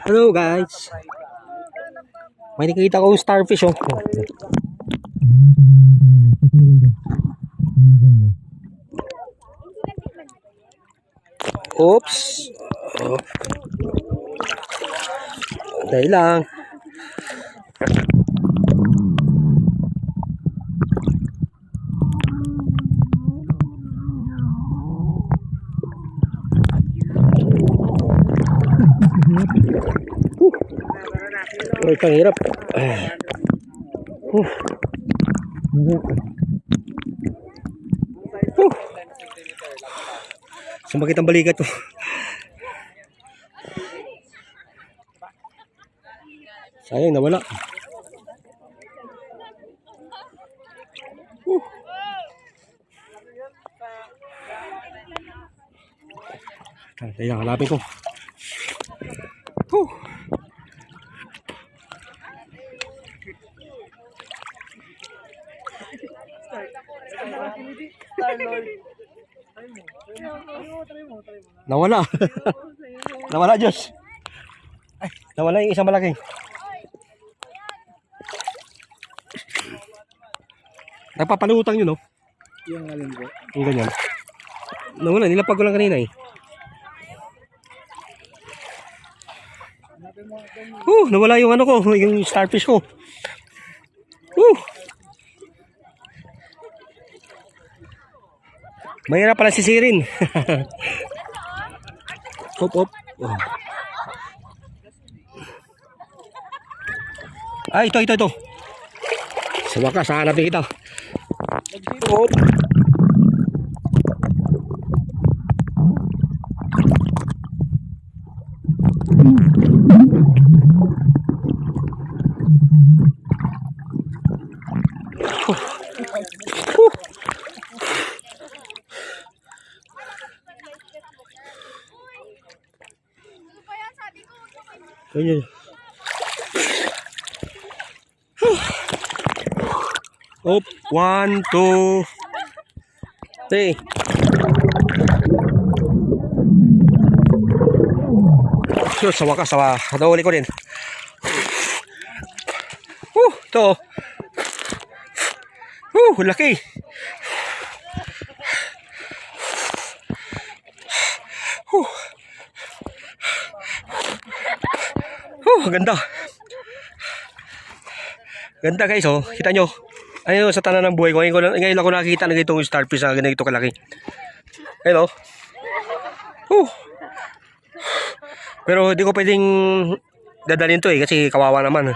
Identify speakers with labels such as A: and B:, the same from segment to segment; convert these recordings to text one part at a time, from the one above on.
A: Hello guys. May nakita kong starfish oh. Oops. Oh. Dahil lang. Ay, panghirap. Sumakit ang balikat ko. Sayang, nawala. Teka, hanapin ko. Nawala. Nawala, Diyos. Ay, nawala yung isang malaki. Nagpapalutang yun, no?
B: Yung alin ko.
A: Yung ganyan. Nawala, nilapag ko lang kanina eh. Nawala yung ano ko, yung starfish ko. Mahirap pala sisirin. Hop, hop. Oh. Ay, ito. Sa wakas, hanapin kita. Hop. Ayan. Up, 1, 2, 3. So, sa wakas, nahuli ko din. Ito. Laki. Ganda. Ganda guys, oh. Kita nyo. Ayun, sa tanan ng buhay ko. Ngayon ako nakikita na itong starfish na ganito kalaki. Ayun, oh. Pero hindi ko pwedeng dadalhin to eh. Kasi kawawa naman.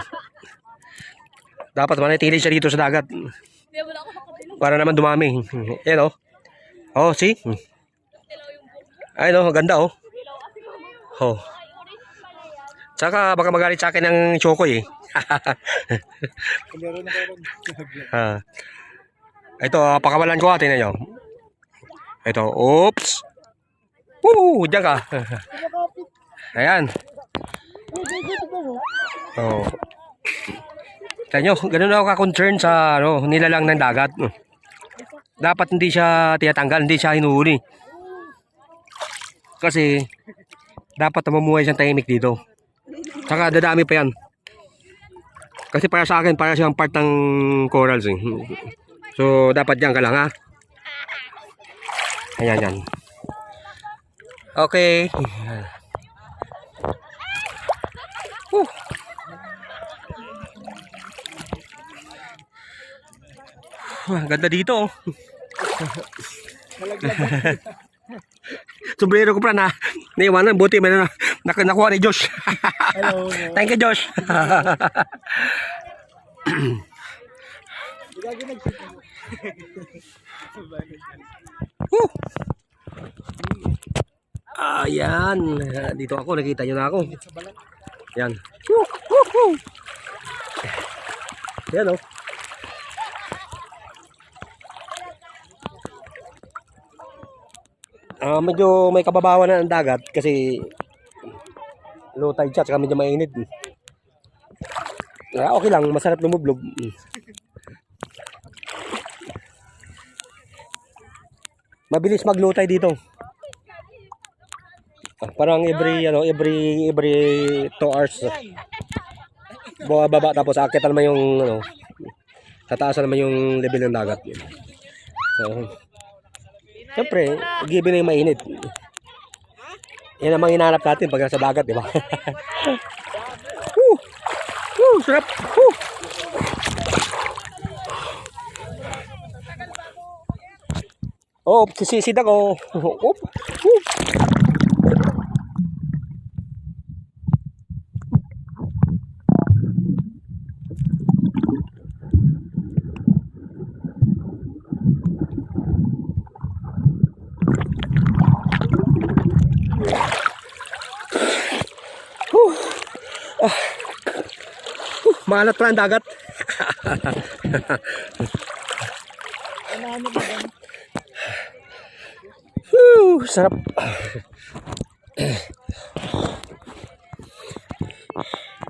A: Dapat manatili siya dito sa dagat. Para naman dumami. Ayun, oh. Oh, see? Ayun, oh. Ganda, oh. Oh. Tsaka baka magalit sa akin ng Chokoy eh. Ito, pakawalan ko tingnan nyo. Ito, oops. Diyan ka. Ayan. Oh. Tingnan nyo, ganun ako ka-concern sa nilalang ng dagat. Dapat hindi siya tinatanggal, hindi siya hinuhuli. Kasi dapat mamumuhay siyang tahimik dito. Saka dadami pa yan. Kasi para sa akin, para siyang part ng corals eh. So, dapat dyan ka lang ha. Ayan. Okay. Ganda dito oh. Sombrero ko pa na naiwanan, buti may nakuha ni Josh.
B: Hello.
A: Thank you, Josh. Ayan, dito ako, nakita nyo na ako. Yan. Yan oh. Medyo may kababawan na ang dagat kasi low tide siya, medyo mainit. Okay lang, masarap lumublog. Mabilis mag low tide dito. Parang every 2 hours. Baba tapos akit naman yung tataas naman yung level ng dagat. So, siyempre, given na yung mainit. Yan ang mga hinahanap natin pag nasa dagat, di ba? Sarap. Oh, sisisid ako. Maalat pa ang dagat. Sarap.